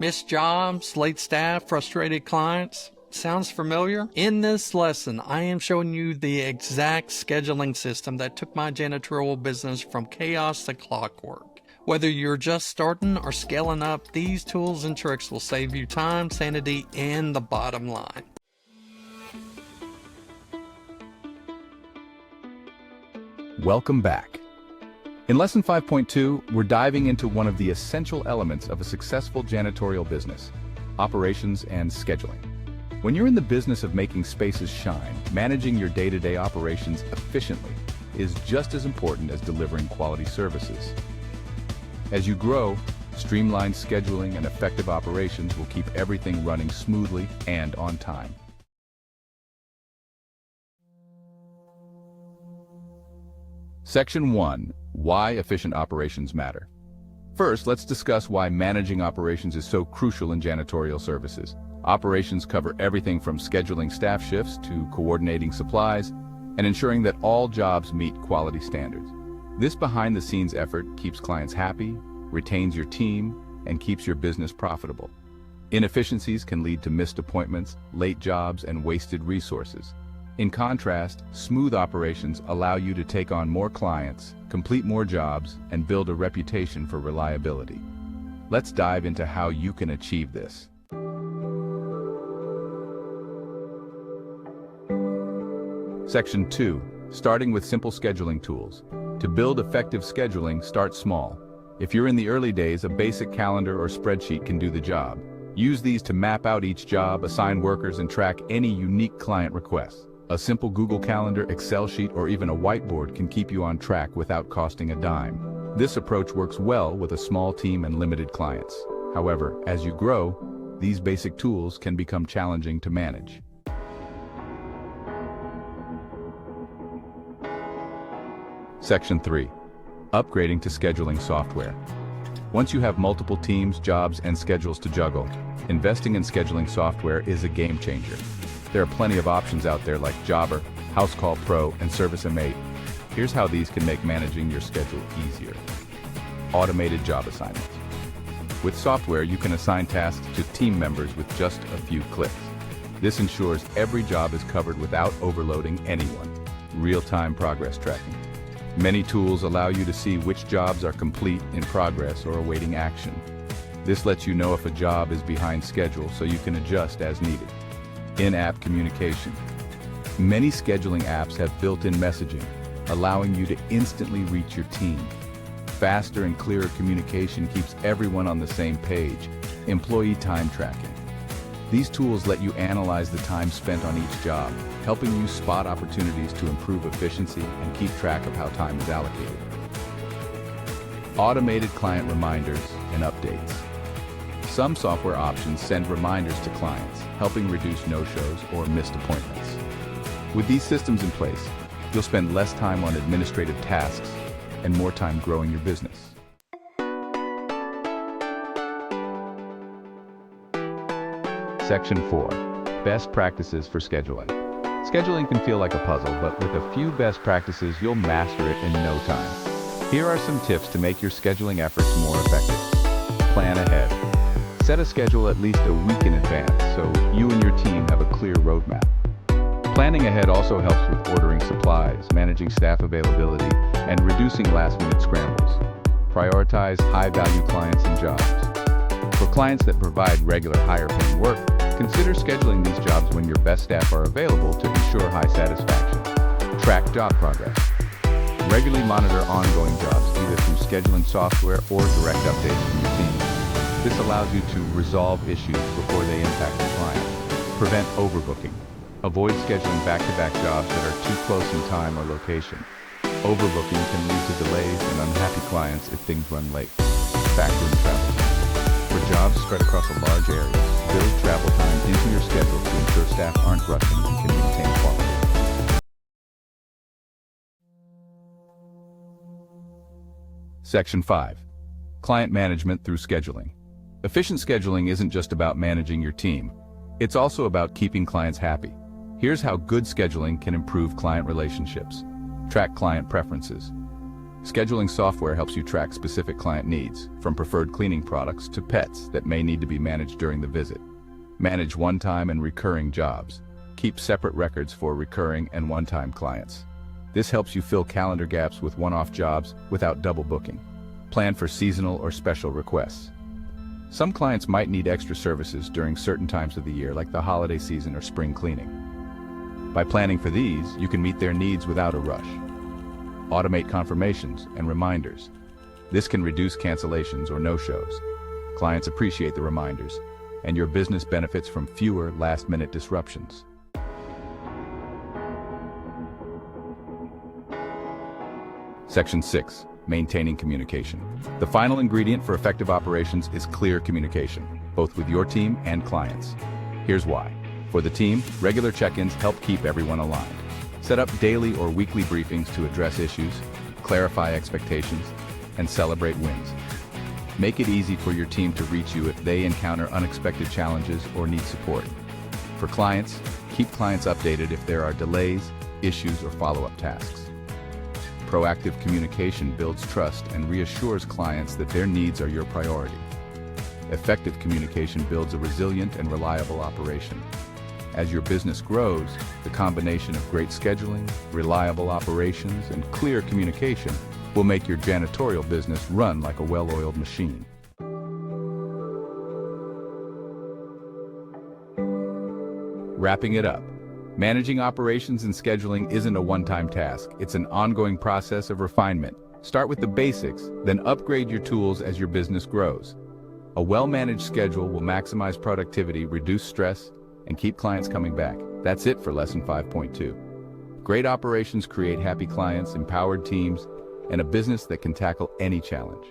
Missed jobs, late staff, frustrated clients? Sounds familiar? In this lesson, I am showing you the exact scheduling system that took my janitorial business from chaos to clockwork. Whether you're just starting or scaling up, these tools and tricks will save you time, sanity, and the bottom line. Welcome back. In Lesson 5.2, we're diving into one of the essential elements of a successful janitorial business: operations and scheduling. When you're in the business of making spaces shine, managing your day-to-day operations efficiently is just as important as delivering quality services. As you grow, streamlined scheduling and effective operations will keep everything running smoothly and on time. Section 1. Why efficient operations matter. First, let's discuss why managing operations is so crucial in janitorial services. Operations cover everything from scheduling staff shifts to coordinating supplies and ensuring that all jobs meet quality standards. This behind-the-scenes effort keeps clients happy, retains your team, and keeps your business profitable. Inefficiencies can lead to missed appointments, late jobs, and wasted resources. In contrast, smooth operations allow you to take on more clients, complete more jobs, and build a reputation for reliability. Let's dive into how you can achieve this. Section 2. Starting with simple scheduling tools. To build effective scheduling, start small. If you're in the early days, a basic calendar or spreadsheet can do the job. Use these to map out each job, assign workers, and track any unique client requests. A simple Google Calendar, Excel sheet, or even a whiteboard can keep you on track without costing a dime. This approach works well with a small team and limited clients. However, as you grow, these basic tools can become challenging to manage. Section 3. Upgrading to scheduling software. Once you have multiple teams, jobs, and schedules to juggle, investing in scheduling software is a game changer. There are plenty of options out there like Jobber, Housecall Pro, and Service M8. Here's how these can make managing your schedule easier. Automated job assignments. With software, you can assign tasks to team members with just a few clicks. This ensures every job is covered without overloading anyone. Real-time progress tracking. Many tools allow you to see which jobs are complete, in progress, or awaiting action. This lets you know if a job is behind schedule so you can adjust as needed. In-app communication. Many scheduling apps have built-in messaging, allowing you to instantly reach your team. Faster and clearer communication keeps everyone on the same page. Employee time tracking. These tools let you analyze the time spent on each job, helping you spot opportunities to improve efficiency and keep track of how time is allocated. Automated client reminders and updates. Some software options send reminders to clients, helping reduce no-shows or missed appointments. With these systems in place, you'll spend less time on administrative tasks and more time growing your business. Section 4. Best practices for scheduling. Scheduling can feel like a puzzle, but with a few best practices, you'll master it in no time. Here are some tips to make your scheduling efforts more effective. Plan ahead. Set a schedule at least a week in advance so you and your team have a clear roadmap. Planning ahead also helps with ordering supplies, managing staff availability, and reducing last-minute scrambles. Prioritize high-value clients and jobs. For clients that provide regular higher-paying work, consider scheduling these jobs when your best staff are available to ensure high satisfaction. Track job progress. Regularly monitor ongoing jobs either through scheduling software or direct updates from your team. This allows you to resolve issues before they impact the client. Prevent overbooking. Avoid scheduling back-to-back jobs that are too close in time or location. Overbooking can lead to delays and unhappy clients if things run late. Factor in travel. For jobs spread across a large area, build travel time into your schedule to ensure staff aren't rushing and can maintain quality. Section 5. Client management through scheduling. Efficient scheduling isn't just about managing your team. It's also about keeping clients happy. Here's how good scheduling can improve client relationships. Track client preferences. Scheduling software helps you track specific client needs, from preferred cleaning products to pets that may need to be managed during the visit. Manage one-time and recurring jobs. Keep separate records for recurring and one-time clients. This helps you fill calendar gaps with one-off jobs without double booking. Plan for seasonal or special requests. Some clients might need extra services during certain times of the year, like the holiday season or spring cleaning. By planning for these, you can meet their needs without a rush. Automate confirmations and reminders. This can reduce cancellations or no-shows. Clients appreciate the reminders, and your business benefits from fewer last-minute disruptions. Section 6. Maintaining communication. The final ingredient for effective operations is clear communication, both with your team and clients. Here's why. For the team, regular check-ins help keep everyone aligned. Set up daily or weekly briefings to address issues, clarify expectations, and celebrate wins. Make it easy for your team to reach you if they encounter unexpected challenges or need support. For clients, keep clients updated if there are delays, issues, or follow-up tasks. Proactive communication builds trust and reassures clients that their needs are your priority. Effective communication builds a resilient and reliable operation. As your business grows, the combination of great scheduling, reliable operations, and clear communication will make your janitorial business run like a well-oiled machine. Wrapping it up. Managing operations and scheduling isn't a one-time task. It's an ongoing process of refinement. Start with the basics, then upgrade your tools as your business grows. A well-managed schedule will maximize productivity, reduce stress, and keep clients coming back. That's it for Lesson 5.2. Great operations create happy clients, empowered teams, and a business that can tackle any challenge.